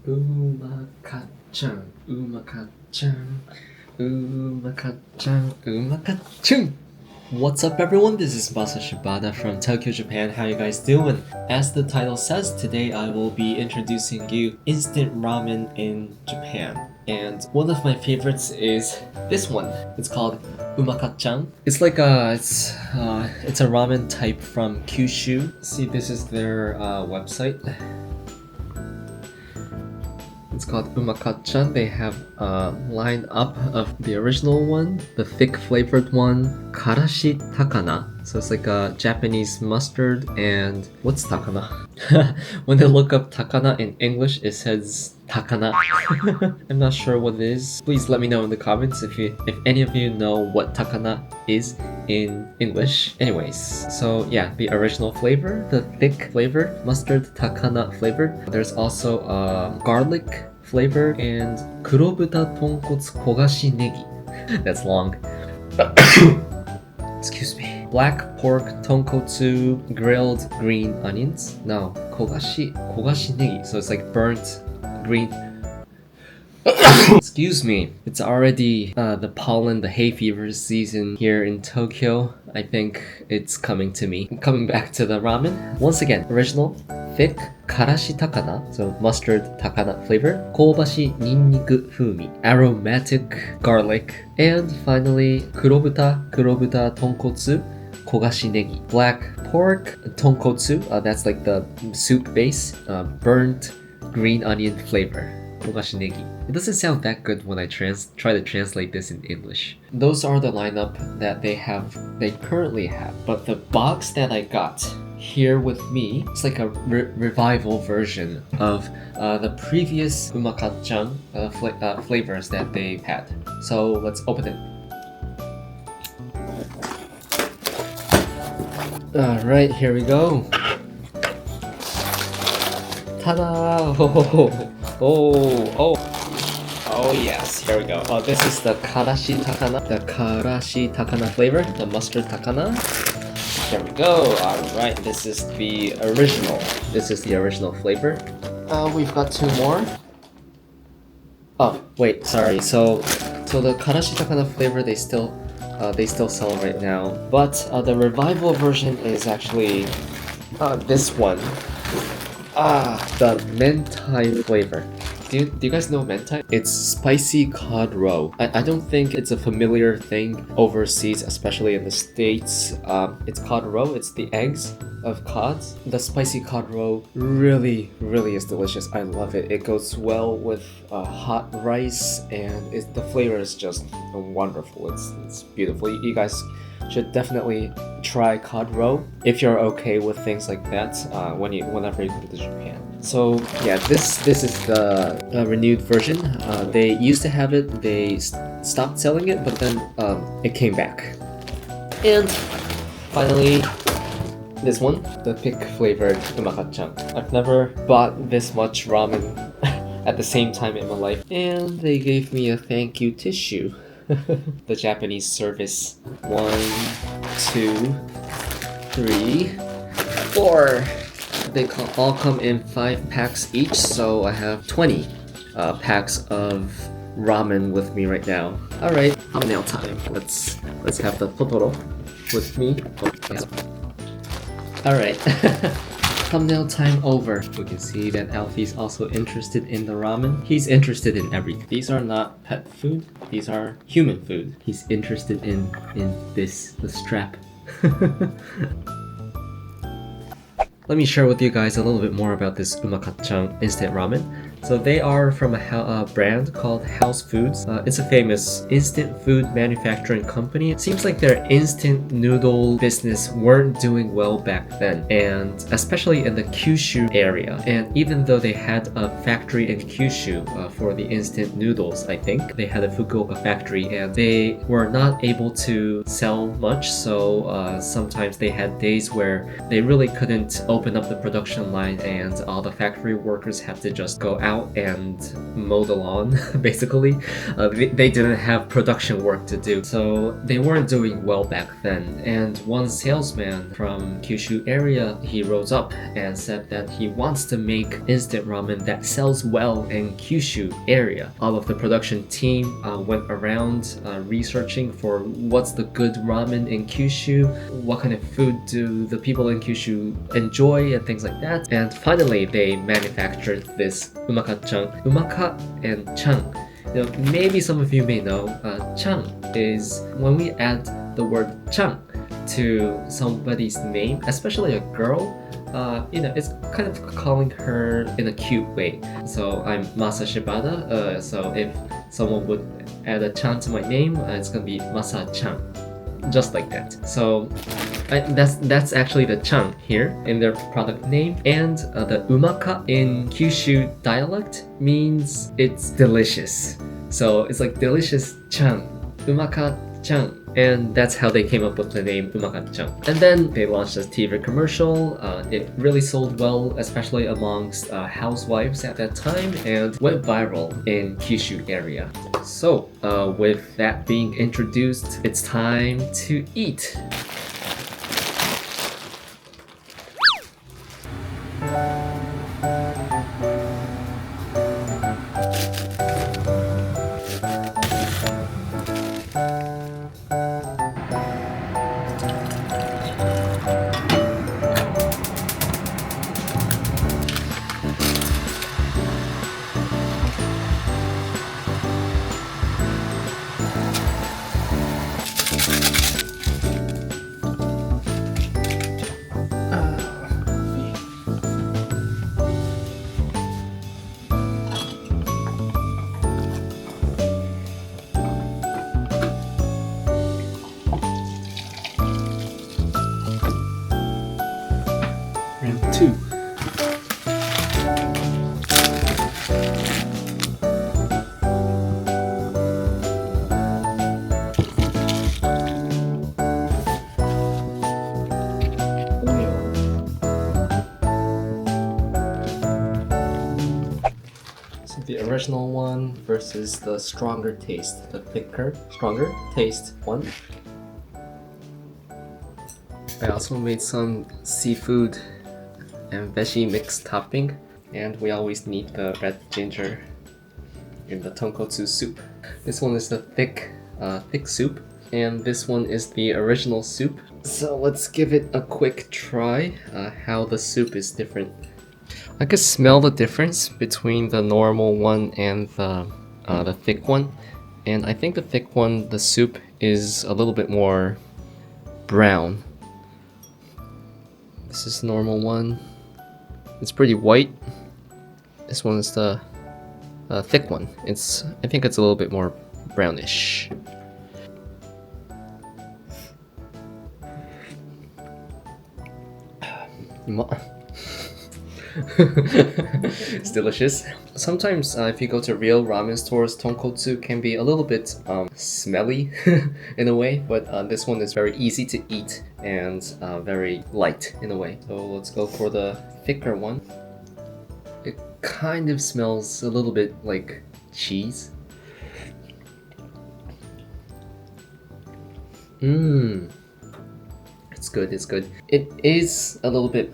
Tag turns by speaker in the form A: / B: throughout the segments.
A: Umakacchan, Umakacchan, Umakacchan, Umakacchan. What's up everyone, this is Masa Shibata from Tokyo, Japan. How you guys doing? As the title says, today I will be introducing you instant ramen in Japan. And one of my favorites is this one. It's called Umakacchan. It's like it's a ramen type from Kyushu. See, this is their website. It's called Umakacchan. They have a line up of the original one, the thick flavored one, Karashi Takana. So it's like a Japanese mustard and what's Takana? When they look up Takana in English, it says Takana. I'm not sure what it is. Please let me know in the comments if any of you know what Takana is in English. Anyways, so yeah, the original flavor, the thick flavor, mustard Takana flavor. There's also garlic flavor and kurobuta tonkotsu kogashi negi. That's long. Excuse me. Black pork tonkotsu grilled green onions. No, kogashi negi. So it's like burnt green. Excuse me. It's already the pollen, the hay fever season here in Tokyo. I think it's coming to me. Coming back to the ramen. Once again, original, thick, karashi takana, so mustard takana flavor, kobashi ninniku fumi, aromatic garlic, and finally kurobuta tonkotsu kogashi negi, black pork tonkotsu, that's like the soup base, burnt green onion flavor. It doesn't sound that good when I try to translate this in English. Those are the lineup that they currently have. But the box that I got here with me, it's like a revival version of the previous Umakacchan flavors that they had. So let's open it. Alright, here we go. Ta-da! Oh yes, here we go. This is the karashi takana flavor, the mustard takana. There we go. Alright, this is the original. This is the original flavor. We've got two more. Oh, wait, sorry. So the karashi takana flavor they still sell right now. But the revival version is actually this one. The mentai flavor. Do you guys know mentai? It's spicy cod roe. I don't think it's a familiar thing overseas, especially in the States. It's cod roe. It's the eggs of cods. The spicy cod roe really is delicious. I love it. It goes well with hot rice, and the flavor is just wonderful. It's beautiful. You guys should definitely try cod roe if you're okay with things like that whenever you go to Japan. So yeah, this is the renewed version. They used to have it, they stopped selling it, but then it came back. And finally, this one, the pig flavored Umakacchan. I've never bought this much ramen at the same time in my life. And they gave me a thank you tissue. The Japanese service. 1, 2, 3, 4. They all come in 5 packs each, so I have 20 packs of ramen with me right now. Alright, thumbnail time. Let's have the Totoro with me. Alright. Thumbnail time over. We can see that Alfie's also interested in the ramen. He's interested in everything. These are not pet food. These are human food. He's interested in the strap. Let me share with you guys a little bit more about this Umakacchan instant ramen. So they are from a brand called House Foods. It's a famous instant food manufacturing company. It seems like their instant noodle business weren't doing well back then, and especially in the Kyushu area. And even though they had a factory in Kyushu for the instant noodles, I think they had a Fukuoka factory, and they were not able to sell much. So sometimes they had days where they really couldn't open up the production line, and all the factory workers had to just go out and mow the lawn, basically. They didn't have production work to do, so they weren't doing well back then. And one salesman from Kyushu area, he rose up and said that he wants to make instant ramen that sells well in Kyushu area. All of the production team went around researching for what's the good ramen in Kyushu, what kind of food do the people in Kyushu enjoy, and things like that. And finally, they manufactured this Umakacchan. Umaka and chan. You know, maybe some of you may know, chan is when we add the word chan to somebody's name, especially a girl. It's kind of calling her in a cute way. So I'm Masa Shibata, so if someone would add a chan to my name, it's gonna be Masa-chan. Just like that. So that's actually the chan here in their product name. And the umaka in Kyushu dialect means it's delicious. So it's like delicious chan, umaka-chan. And that's how they came up with the name Umakacchan. And then they launched a TV commercial. It really sold well, especially amongst housewives at that time, and went viral in Kyushu area. So with that being introduced, it's time to eat. Round 2. So the original one versus the stronger taste, the thicker, stronger taste one. I also made some seafood and veggie mix topping, and we always need the red ginger in the tonkotsu soup. This one is the thick soup, and this one is the original soup. So let's give it a quick try, how the soup is different. I could smell the difference between the normal one and the thick one, and I think the thick one, the soup is a little bit more brown. This is the normal one. It's pretty white. This one is the thick one. I think it's a little bit more brownish. It's delicious. Sometimes if you go to real ramen stores, tonkotsu can be a little bit smelly in a way, but this one is very easy to eat and very light in a way. So let's go for the thicker one. It kind of smells a little bit like cheese. It's good, it's good. It is a little bit,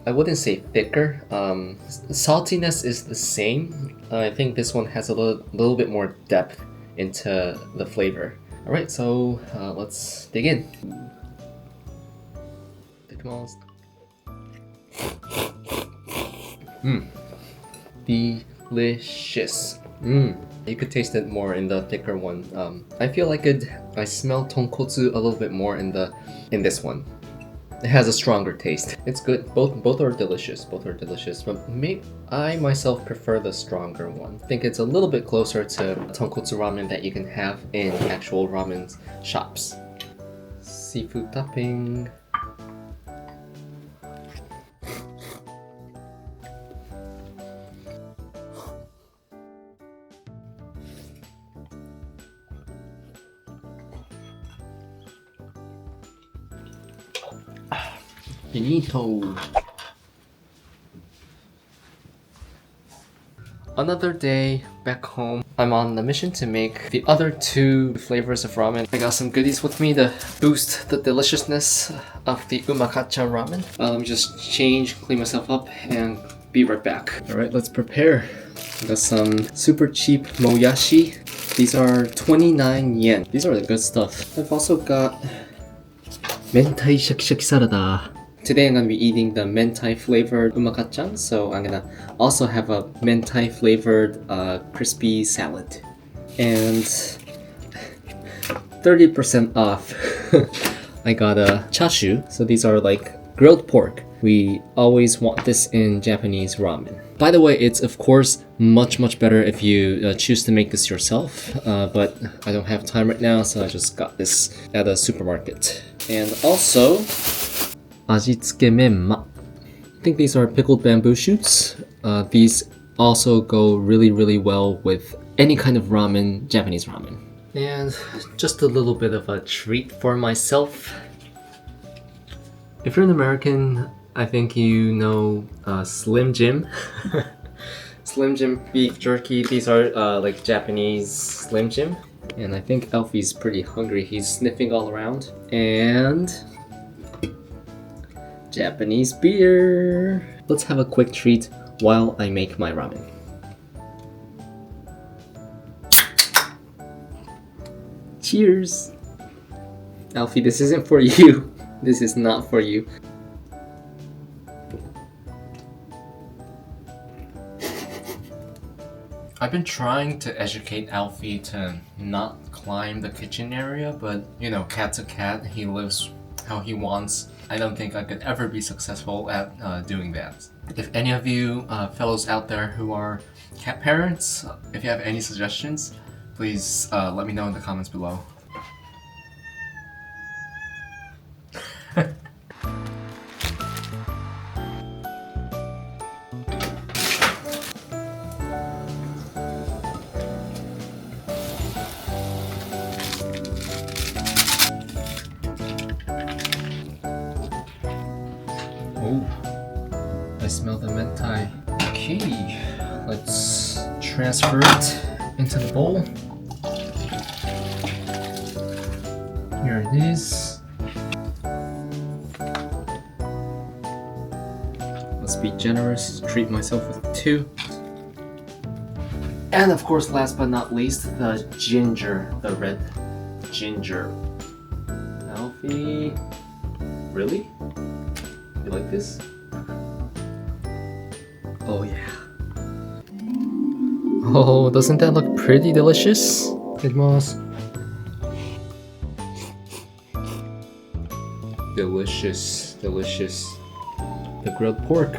A: I wouldn't say thicker. Saltiness is the same. I think this one has a little bit more depth into the flavor. Alright, so let's dig in. Delicious. You could taste it more in the thicker one. I feel like I smell tonkotsu a little bit more in this one. It has a stronger taste. It's good. Both are delicious. Both are delicious. But I myself prefer the stronger one. I think it's a little bit closer to tonkotsu ramen that you can have in actual ramen shops. Seafood topping. Finito. Another day back home. I'm on the mission to make the other two flavors of ramen. I got some goodies with me to boost the deliciousness of the Umakacchan ramen. Let me just change, clean myself up, and be right back. Alright, let's prepare. I got some super cheap moyashi. These are 29 yen. These are the good stuff. I've also got mentai shakishaki salada. Today I'm gonna be eating the mentai flavored umakacchan, so I'm gonna also have a mentai flavored crispy salad. And 30% off. I got a chashu, so these are like grilled pork. We always want this in Japanese ramen. By the way, it's of course much better if you choose to make this yourself, but I don't have time right now, so I just got this at a supermarket. And also, ajitsuke menma. I think these are pickled bamboo shoots. These also go really well with any kind of ramen, Japanese ramen. And just a little bit of a treat for myself. If you're an American, I think you know Slim Jim. Slim Jim beef jerky. These are like Japanese Slim Jim. And I think Alfie's pretty hungry. He's sniffing all around. And Japanese beer. Let's have a quick treat while I make my ramen. Cheers! Alfie, this isn't for you. This is not for you. I've been trying to educate Alfie to not climb the kitchen area, but you know, cat's a cat. He lives how he wants. I don't think I could ever be successful at doing that. If any of you fellows out there who are cat parents, if you have any suggestions, please let me know in the comments below. Oh, I smell the mentai. Okay, let's transfer it into the bowl. Here it is. Let's be generous, treat myself with 2. And of course, last but not least, the ginger, the red ginger. Alfie, really? You like this? Oh yeah. Oh, doesn't that look pretty delicious? Itadakimasu. Delicious. The grilled pork.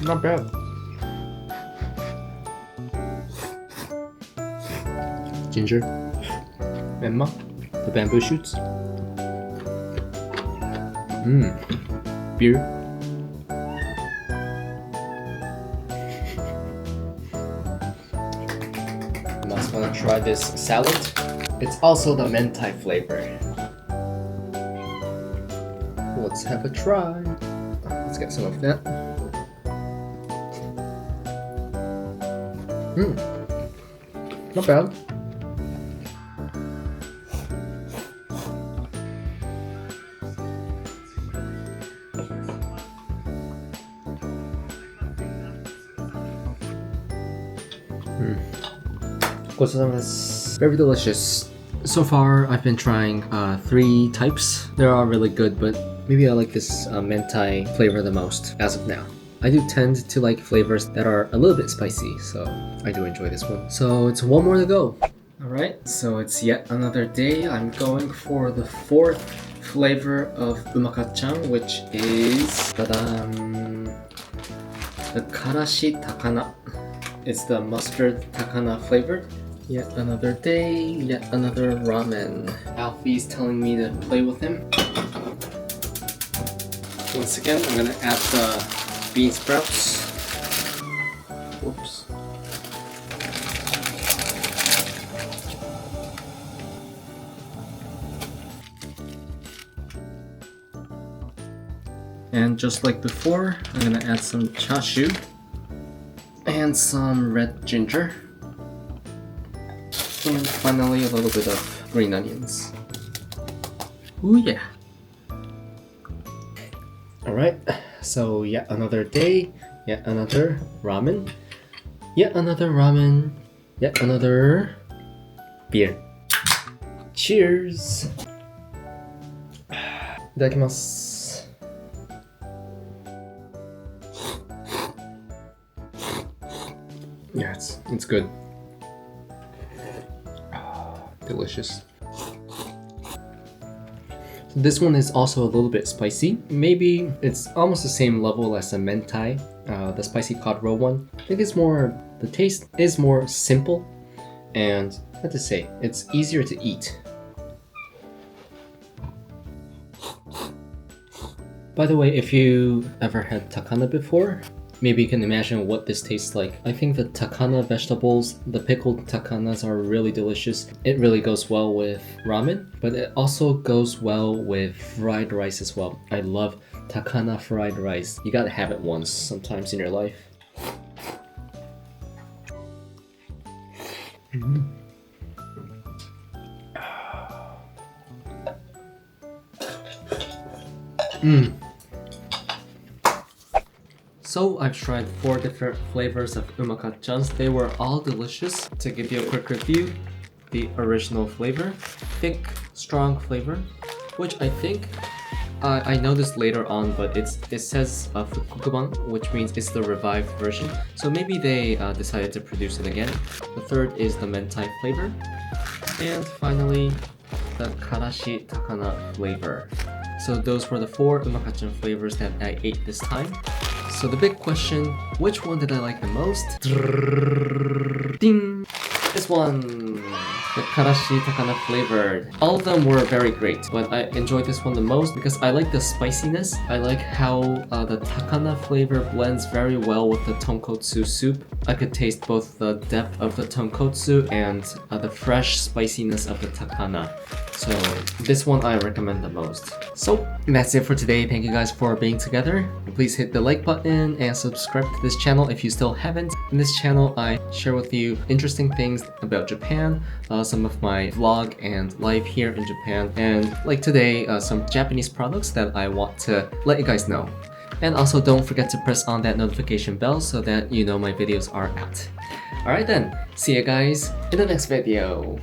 A: Not bad. Ginger. Menma. The bamboo shoots. Beer. I'm also gonna try this salad. It's also the mentai flavor. Let's have a try. Let's get some of that. Not bad. Very delicious. So far, I've been trying 3 types. They're all really good, but maybe I like this mentai flavor the most as of now. I do tend to like flavors that are a little bit spicy, so I do enjoy this one. So it's 1 more to go. Alright, so it's yet another day. I'm going for the 4th flavor of Umakacchan, which is the Karashi Takana. It's the mustard takana flavored. Yet another day, yet another ramen. Alfie's telling me to play with him. Once again, I'm gonna add the bean sprouts. Whoops. And just like before, I'm gonna add some chashu and some red ginger. And finally a little bit of green onions. Ooh yeah! Alright, so yet another day, yet another ramen, yet another ramen, yet another beer. Cheers! Itadakimasu. Yeah, it's good. Delicious. This one is also a little bit spicy. Maybe it's almost the same level as the mentai, the spicy cod roe one. I think it's more, the taste is more simple, and what to say, it's easier to eat. By the way, if you ever had takana before, maybe you can imagine what this tastes like. I think the takana vegetables, the pickled takanas are really delicious. It really goes well with ramen, but it also goes well with fried rice as well. I love takana fried rice. You gotta have it once sometimes in your life. So I've tried 4 different flavors of umakacchan. They were all delicious. To give you a quick review, the original flavor, thick, strong flavor, which I think I noticed later on, but it says fukukuban, which means it's the revived version. So maybe they decided to produce it again. The third is the mentai flavor, and finally the karashi takana flavor. So those were the 4 umakacchan flavors that I ate this time. So the big question, which one did I like the most? Ding! This one! The karashi takana flavored. All of them were very great, but I enjoyed this one the most because I like the spiciness. I like how the takana flavor blends very well with the tonkotsu soup. I could taste both the depth of the tonkotsu and the fresh spiciness of the takana. So this one I recommend the most. So that's it for today. Thank you guys for being together. Please hit the like button and subscribe to this channel if you still haven't. In this channel I share with you interesting things about Japan, some of my vlog and life here in Japan, and like today, some Japanese products that I want to let you guys know. And also don't forget to press on that notification bell so that you know my videos are out. Alright then, see you guys in the next video.